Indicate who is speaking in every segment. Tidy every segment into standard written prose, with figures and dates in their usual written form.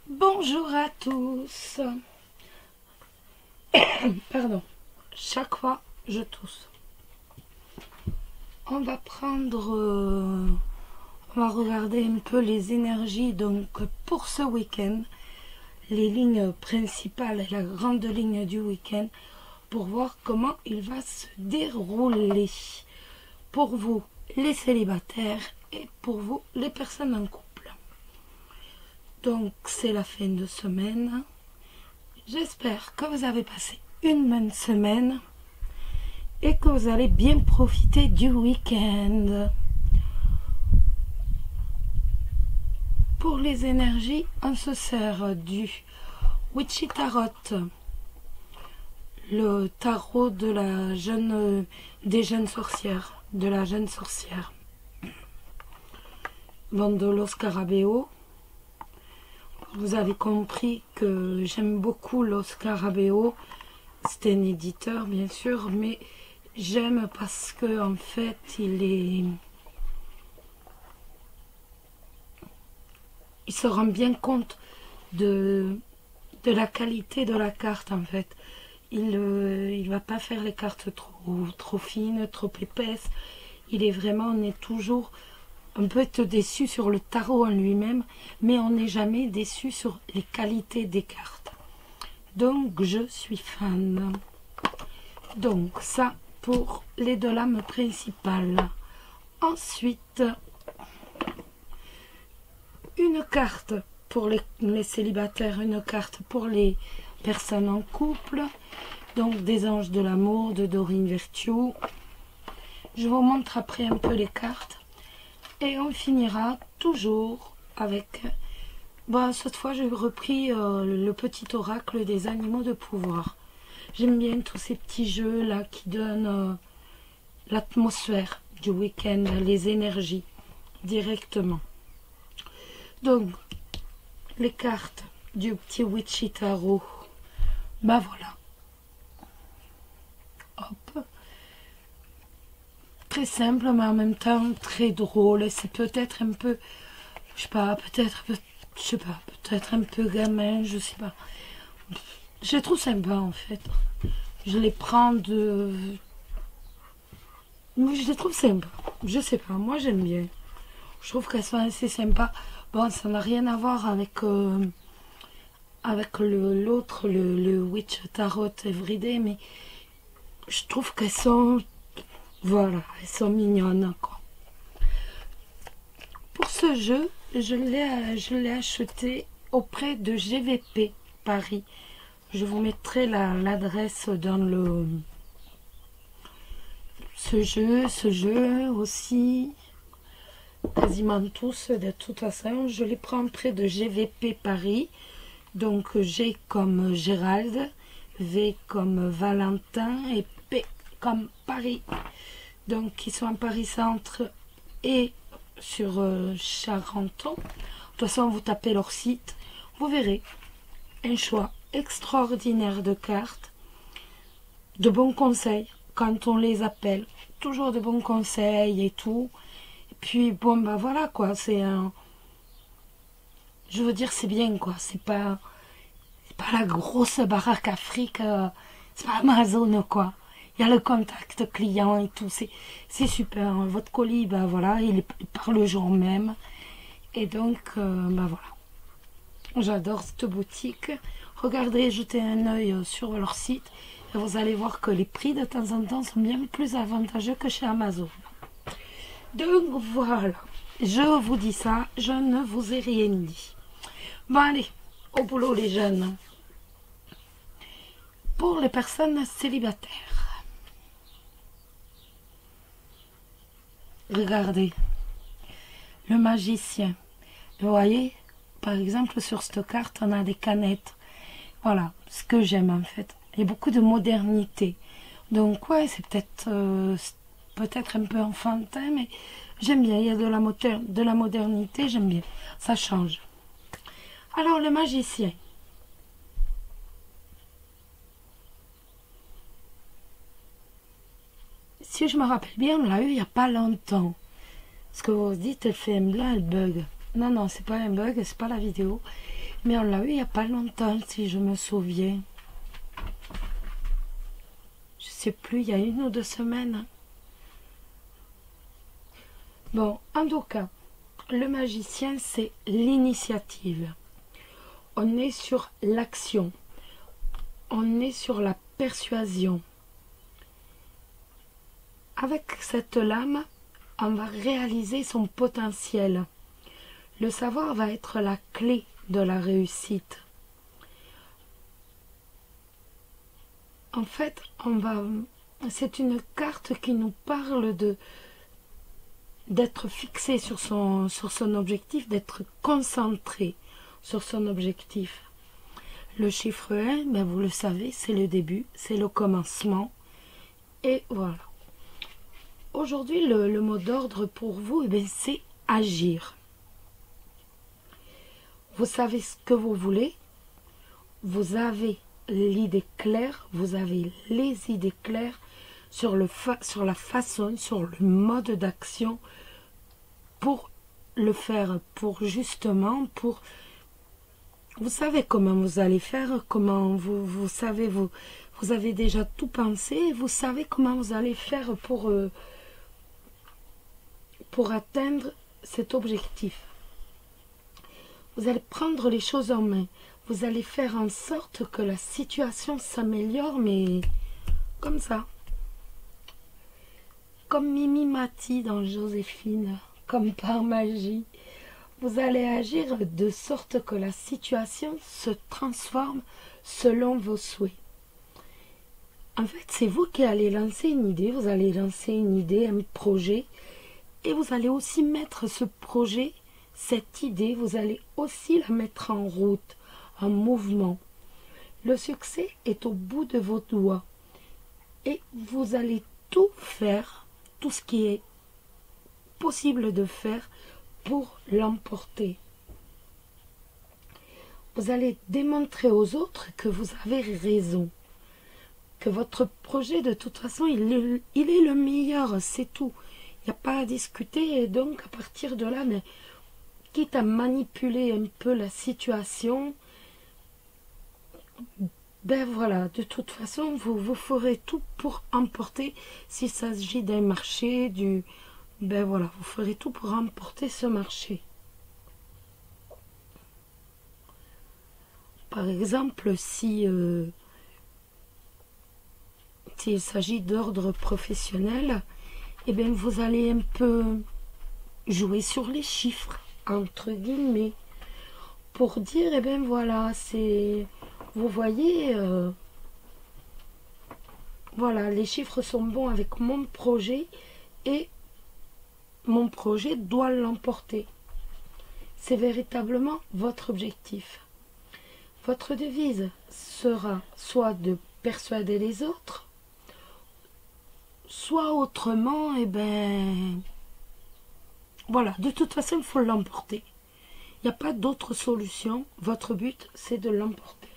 Speaker 1: Bonjour à tous. Pardon, chaque fois je tousse. On va on va regarder un peu les énergies donc pour ce week-end, les lignes principales et la grande ligne du week-end pour voir comment il va se dérouler pour vous les célibataires et pour vous les personnes en couple. Donc c'est la fin de semaine. J'espère que vous avez passé une bonne semaine et que vous allez bien profiter du week-end. Pour les énergies, on se sert du Witchy Tarot, le tarot de des jeunes sorcières, de la jeune sorcière. Bon, de Los Scarabeo. Vous avez compris que j'aime beaucoup Los Scarabeo. C'est un éditeur, bien sûr, mais j'aime parce que en fait, il se rend bien compte de la qualité de la carte, en fait. Il va pas faire les cartes trop fines, trop épaisses. On est toujours on peut être déçu sur le tarot en lui-même, mais on n'est jamais déçu sur les qualités des cartes. Donc, je suis fan. Donc, ça pour les deux lames principales. Ensuite, une carte pour les célibataires, une carte pour les personnes en couple. Donc, des anges de l'amour de Doreen Virtue. Je vous montre après un peu les cartes. Et on finira toujours avec... Bon, cette fois, j'ai repris le petit oracle des animaux de pouvoir. J'aime bien tous ces petits jeux-là qui donnent l'atmosphère du week-end, les énergies, directement. Donc, les cartes du petit Witchy Tarot. Ben voilà. Hop. Très simple, mais en même temps très drôle. C'est peut-être un peu, je sais pas, peut-être un peu gamin, je sais pas. Je les trouve sympa en fait. Je les prends de... Je les trouve sympas. Je sais pas, moi j'aime bien. Je trouve qu'elles sont assez sympas. Bon, ça n'a rien à voir avec l'autre, le Witch Tarot Everyday, mais je trouve qu'elles sont... Voilà, elles sont mignonnes, quoi. Pour ce jeu, je l'ai acheté auprès de GVP Paris. Je vous mettrai l'adresse dans ce jeu aussi. Quasiment tous, de toute façon. Je les prends près de GVP Paris. Donc G comme Gérald, V comme Valentin et P comme Paris. Donc, ils sont à Paris-Centre et sur Charenton. De toute façon, vous tapez leur site, vous verrez un choix extraordinaire de cartes, de bons conseils quand on les appelle, toujours de bons conseils et tout. Et puis, bon, bah voilà, quoi, c'est un... Je veux dire, c'est bien, quoi, c'est pas la grosse baraque Afrique, c'est pas Amazon, quoi. Il y a le contact client et tout, c'est super. Votre colis, ben voilà, il part le jour même. Et donc, ben voilà. J'adore cette boutique. Regardez, jetez un œil sur leur site et vous allez voir que les prix de temps en temps sont bien plus avantageux que chez Amazon. Donc voilà, je vous dis ça, je ne vous ai rien dit. Bon allez, au boulot les jeunes. Pour les personnes célibataires. Regardez, le magicien. Vous voyez, par exemple, sur cette carte, on a des canettes. Voilà, ce que j'aime en fait. Il y a beaucoup de modernité. Donc, ouais, c'est peut-être un peu enfantin, mais j'aime bien. Il y a de la modernité, j'aime bien. Ça change. Alors, le magicien. Si je me rappelle bien, on l'a eu il n'y a pas longtemps. Ce que vous dites, elle fait un blanc, elle bug. Non, non, c'est pas un bug, c'est pas la vidéo. Mais on l'a eu il n'y a pas longtemps, si je me souviens. Je sais plus, il y a 1 ou 2 semaines. Bon, en tout cas, le magicien, c'est l'initiative. On est sur l'action. On est sur la persuasion. Avec cette lame, on va réaliser son potentiel. Le savoir va être la clé de la réussite. En fait, c'est une carte qui nous parle d'être fixé sur son objectif, d'être concentré sur son objectif. Le chiffre 1, ben vous le savez, c'est le début, c'est le commencement. Et voilà. Aujourd'hui, le mot d'ordre pour vous, eh bien, c'est agir. Vous savez ce que vous voulez, vous avez l'idée claire, vous avez les idées claires sur la façon, sur le mode d'action pour le faire, vous savez comment vous allez faire, comment vous savez, vous avez déjà tout pensé, vous savez comment vous allez faire pour atteindre cet objectif. Vous allez prendre les choses en main. Vous allez faire en sorte que la situation s'améliore, mais comme ça. Comme Mimi Mati dans Joséphine, comme par magie. Vous allez agir de sorte que la situation se transforme selon vos souhaits. En fait, c'est vous qui allez lancer une idée. Vous allez lancer une idée, un projet. Et vous allez aussi mettre ce projet, cette idée, vous allez aussi la mettre en route, en mouvement. Le succès est au bout de vos doigts. Et vous allez tout faire, tout ce qui est possible de faire pour l'emporter. Vous allez démontrer aux autres que vous avez raison. Que votre projet, de toute façon, il est le meilleur, c'est tout. Il n'y a pas à discuter, et donc à partir de là, mais, quitte à manipuler un peu la situation, ben voilà, de toute façon, vous ferez tout pour emporter, s'il s'agit d'un marché, ben voilà, vous ferez tout pour emporter ce marché. Par exemple, s'il s'agit d'ordre professionnel, eh bien, vous allez un peu jouer sur les chiffres, entre guillemets, pour dire, eh bien, voilà, vous voyez, voilà, les chiffres sont bons avec mon projet et mon projet doit l'emporter. C'est véritablement votre objectif. Votre devise sera soit de persuader les autres, soit autrement, eh ben, voilà, de toute façon, il faut l'emporter. Il n'y a pas d'autre solution. Votre but, c'est de l'emporter.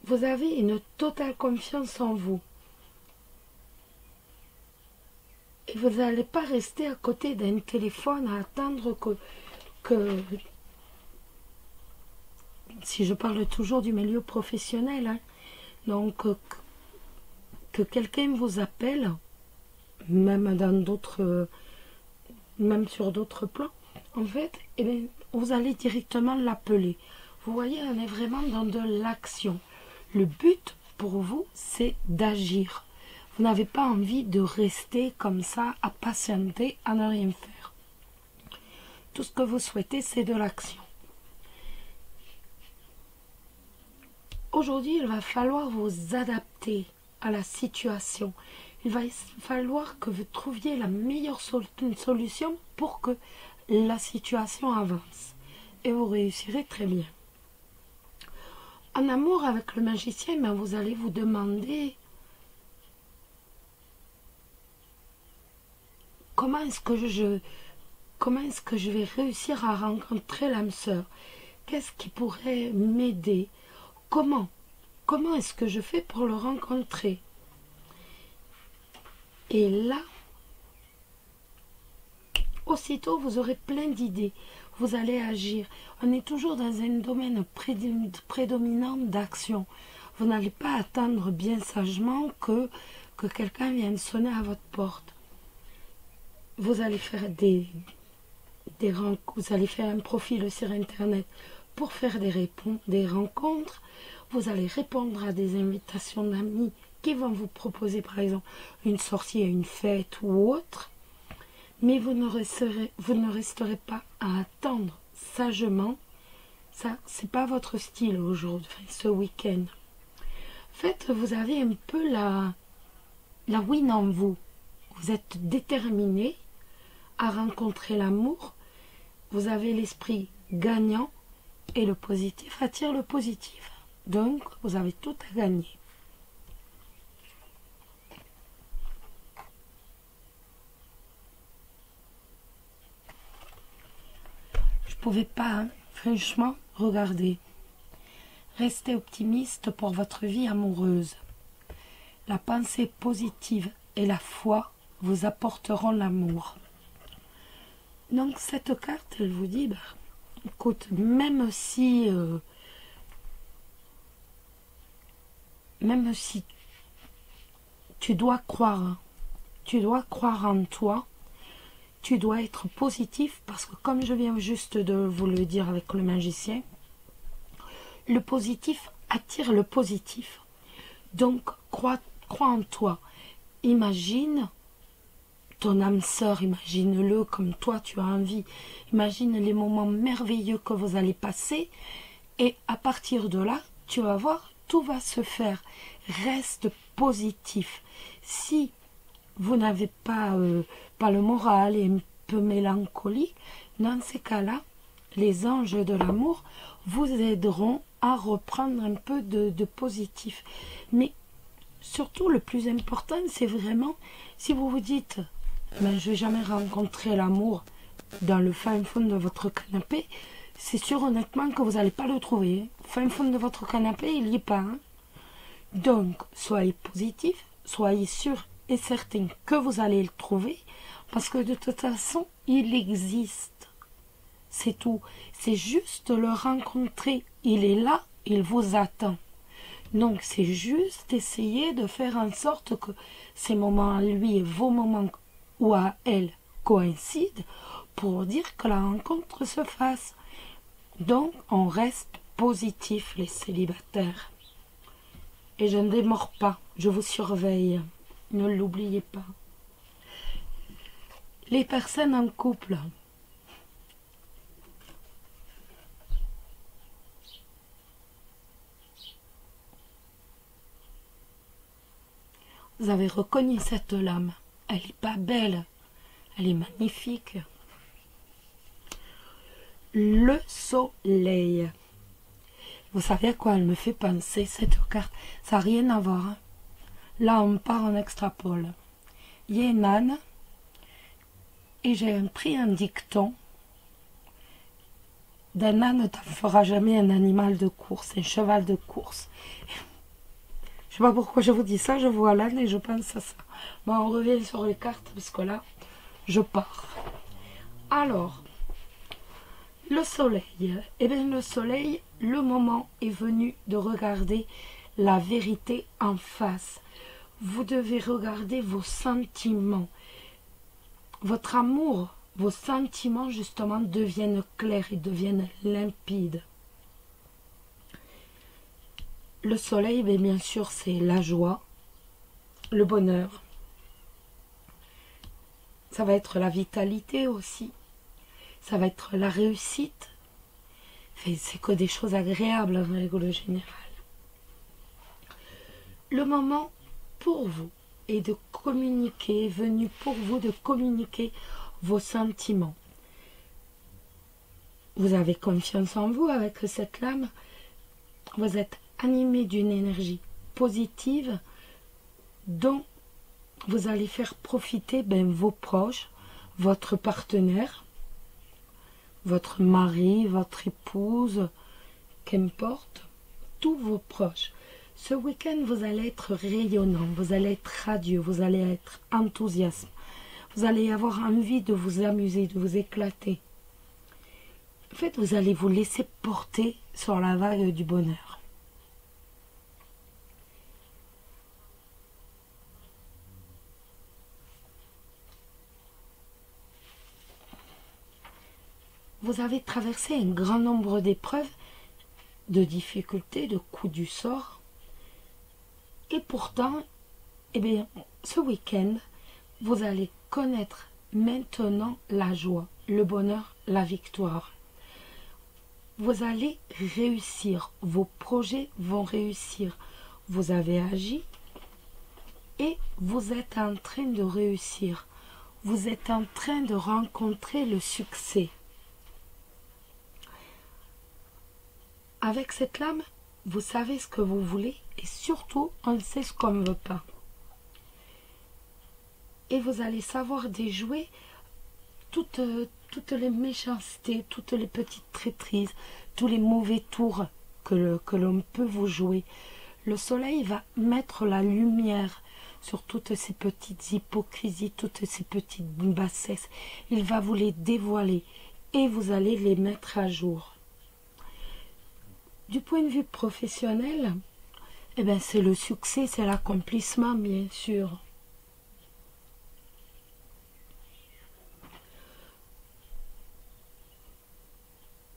Speaker 1: Vous avez une totale confiance en vous. Et vous n'allez pas rester à côté d'un téléphone à attendre que si je parle toujours du milieu professionnel, hein, donc que quelqu'un vous appelle, même sur d'autres plans, en fait, eh bien, vous allez directement l'appeler. Vous voyez, on est vraiment dans de l'action. Le but pour vous, c'est d'agir. Vous n'avez pas envie de rester comme ça, à patienter, à ne rien faire. Tout ce que vous souhaitez, c'est de l'action. Aujourd'hui, il va falloir vous adapter à la situation. Il va falloir que vous trouviez la meilleure solution pour que la situation avance. Et vous réussirez très bien. En amour avec le magicien, ben vous allez vous demander comment est-ce que je vais réussir à rencontrer l'âme sœur? Qu'est-ce qui pourrait m'aider? Comment est-ce que je fais pour le rencontrer? Et là, aussitôt, vous aurez plein d'idées. vous allez agir. On est toujours dans un domaine prédominant d'action. Vous n'allez pas attendre bien sagement que quelqu'un vienne sonner à votre porte. Vous allez faire vous allez faire un profil sur Internet pour faire des rencontres. Vous allez répondre à des invitations d'amis qui vont vous proposer par exemple une sortie à une fête ou autre. Mais vous ne resterez pas à attendre sagement. Ça, c'est pas votre style aujourd'hui, ce week-end. En fait, vous avez un peu la win en vous. Vous êtes déterminé à rencontrer l'amour. Vous avez l'esprit gagnant et le positif attire le positif. Donc, vous avez tout à gagner. Je ne pouvais pas, hein, franchement, regarder. Restez optimiste pour votre vie amoureuse. La pensée positive et la foi vous apporteront l'amour. Donc cette carte, elle vous dit, écoute, même si tu dois croire en toi, tu dois être positif, parce que comme je viens juste de vous le dire avec le magicien, le positif attire le positif. Donc crois en toi. Imagine ton âme sœur, imagine-le comme toi tu as envie. Imagine les moments merveilleux que vous allez passer, et à partir de là, tu vas voir, tout va se faire. Reste positif. Si vous n'avez pas le moral et un peu mélancolique, dans ces cas-là, les anges de l'amour vous aideront à reprendre un peu de positif. Mais surtout, le plus important, c'est vraiment, si vous vous dites, je ne vais jamais rencontrer l'amour dans le fin fond de votre canapé, c'est sûr honnêtement que vous n'allez pas le trouver. Fin fond de votre canapé, il n'y est pas. Hein. Donc, soyez positif, soyez sûr et certain que vous allez le trouver, parce que de toute façon, il existe. C'est tout. C'est juste le rencontrer. Il est là, il vous attend. Donc, c'est juste essayer de faire en sorte que ces moments à lui et vos moments ou à elle coïncident pour dire que la rencontre se fasse. Donc, on reste positif, les célibataires. Et je ne démords pas, je vous surveille. Ne l'oubliez pas. Les personnes en couple. Vous avez reconnu cette lame. Elle n'est pas belle. Elle est magnifique. Le soleil. Vous savez à quoi elle me fait penser, cette carte? Ça n'a rien à voir. Hein. Là, on part en extrapole. Il y a une âne. Et j'ai pris un dicton. D'un âne, tu ne feras jamais un animal de course, un cheval de course. Je ne sais pas pourquoi je vous dis ça, je vois l'âne et je pense à ça. Bon, on revient sur les cartes parce que là, je pars. Alors, le soleil. Eh bien, le soleil, le moment est venu de regarder la vérité en face. Vous devez regarder vos sentiments. Votre amour, vos sentiments, justement, deviennent clairs et deviennent limpides. Le soleil, bien sûr, c'est la joie, le bonheur. Ça va être la vitalité aussi. Ça va être la réussite. C'est que des choses agréables en règle générale. Le moment pour vous est de communiquer, est venu pour vous de communiquer vos sentiments. Vous avez confiance en vous avec cette lame. Vous êtes animé d'une énergie positive dont vous allez faire profiter vos proches, votre partenaire, votre mari, votre épouse, qu'importe, tous vos proches. Ce week-end, vous allez être rayonnant, vous allez être radieux, vous allez être enthousiaste. Vous allez avoir envie de vous amuser, de vous éclater. fait, vous allez vous laisser porter sur la vague du bonheur. Vous avez traversé un grand nombre d'épreuves, de difficultés, de coups du sort. Et pourtant, eh bien, ce week-end, vous allez connaître maintenant la joie, le bonheur, la victoire. Vous allez réussir, vos projets vont réussir. Vous avez agi et vous êtes en train de réussir. Vous êtes en train de rencontrer le succès. Avec cette lame, vous savez ce que vous voulez et surtout, on sait ce qu'on ne veut pas. Et vous allez savoir déjouer toutes les méchancetés, toutes les petites traîtrises, tous les mauvais tours que l'on peut vous jouer. Le soleil va mettre la lumière sur toutes ces petites hypocrisies, toutes ces petites bassesses. Il va vous les dévoiler et vous allez les mettre à jour. Du point de vue professionnel, eh ben c'est le succès, c'est l'accomplissement, bien sûr.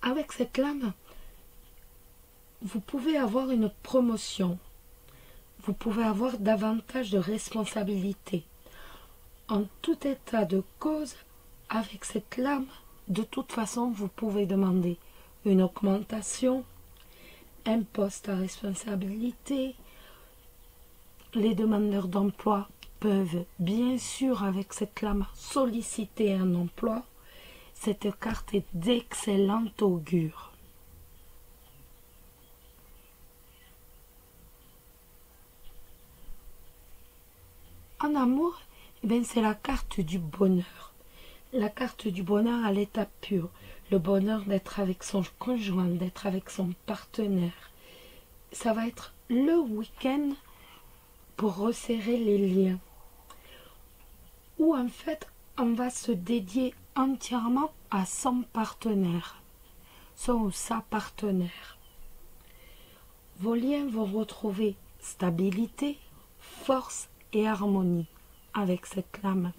Speaker 1: Avec cette lame, vous pouvez avoir une promotion. Vous pouvez avoir davantage de responsabilités. En tout état de cause, avec cette lame, de toute façon, vous pouvez demander une augmentation, un poste à responsabilité. Les demandeurs d'emploi peuvent bien sûr avec cette lame solliciter un emploi. Cette carte est d'excellent augure. En amour, eh bien, c'est la carte du bonheur. La carte du bonheur à l'état pur. Le bonheur d'être avec son conjoint, d'être avec son partenaire. Ça va être le week-end pour resserrer les liens. Où en fait, on va se dédier entièrement à son partenaire. Son ou sa partenaire. Vos liens vont retrouver stabilité, force et harmonie avec cette lame.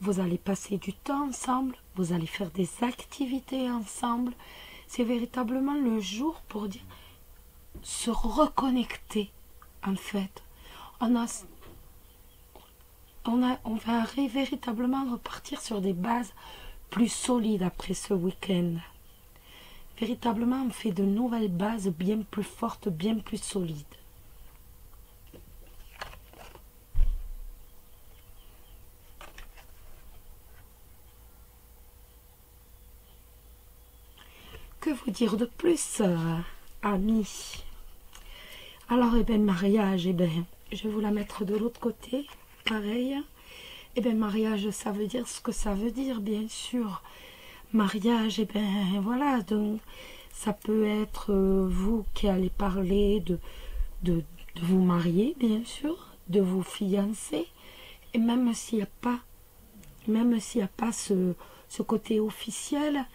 Speaker 1: Vous allez passer du temps ensemble, vous allez faire des activités ensemble. C'est véritablement le jour pour dire se reconnecter en fait. On va véritablement repartir sur des bases plus solides après ce week-end. Véritablement, on fait de nouvelles bases bien plus fortes, bien plus solides. Que vous dire de plus, amis? Alors, eh bien, mariage, eh bien, je vais vous la mettre de l'autre côté, pareil. Eh bien, mariage, ça veut dire ce que ça veut dire, bien sûr. Mariage, eh bien, voilà, donc, ça peut être vous qui allez parler de vous marier, bien sûr, de vous fiancer, et même s'il n'y a pas ce côté officiel,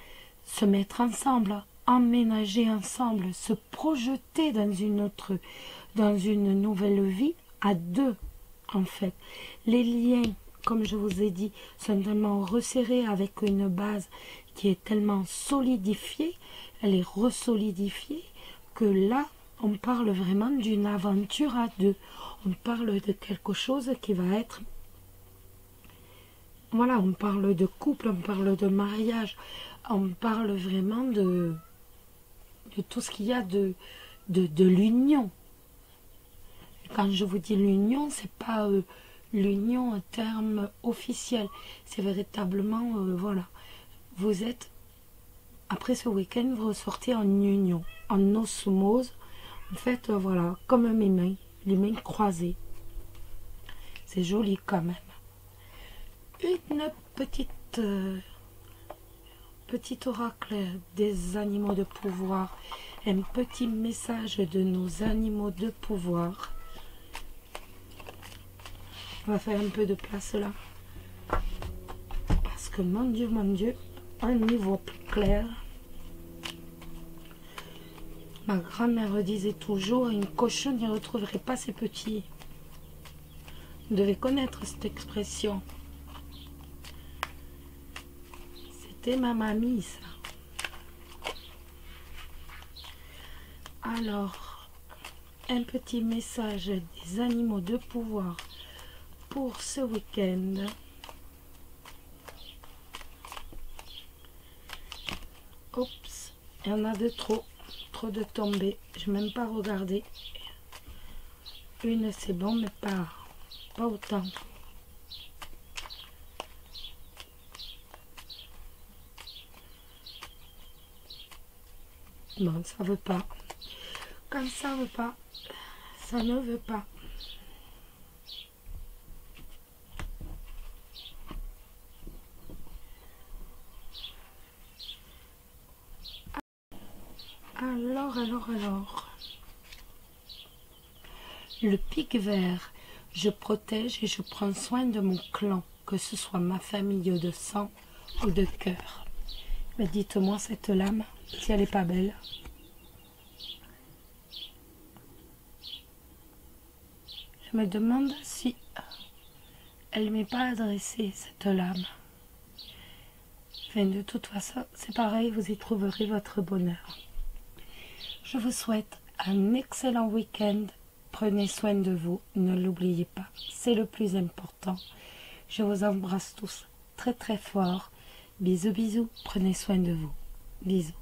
Speaker 1: se mettre ensemble, emménager ensemble, se projeter dans une nouvelle vie à deux, en fait. Les liens, comme je vous ai dit, sont tellement resserrés avec une base qui est tellement solidifiée, elle est resolidifiée, que là, on parle vraiment d'une aventure à deux. On parle de quelque chose qui va être... Voilà, on parle de couple, on parle de mariage, on parle vraiment de tout ce qu'il y a de l'union. Quand je vous dis l'union, c'est pas l'union en termes officiels. C'est véritablement, voilà, vous êtes, après ce week-end, vous ressortez en union, en osmose. En fait, voilà, comme mes mains, les mains croisées. C'est joli quand même. Une petit oracle des animaux de pouvoir, un petit message de nos animaux de pouvoir. On va faire un peu de place là, parce que mon Dieu, on y voit plus clair. Ma grand-mère disait toujours, une cochonne n'y retrouverait pas ses petits. Vous devez connaître cette expression. C'était ma mamie, ça. Alors, un petit message des animaux de pouvoir pour ce week-end. Oups, il y en a de trop de tombées. Je n'ai même pas regardé. Une c'est bon, mais pas autant. Non, ça veut pas. Quand ça veut pas, ça ne veut pas. Alors. Le pic vert, je protège et je prends soin de mon clan, que ce soit ma famille de sang ou de cœur. Mais dites-moi cette lame, si elle n'est pas belle. Je me demande si elle ne m'est pas adressée, cette lame. Enfin, de toute façon, c'est pareil, vous y trouverez votre bonheur. Je vous souhaite un excellent week-end. Prenez soin de vous, ne l'oubliez pas, c'est le plus important. Je vous embrasse tous très très fort. Bisous, bisous, prenez soin de vous. Bisous.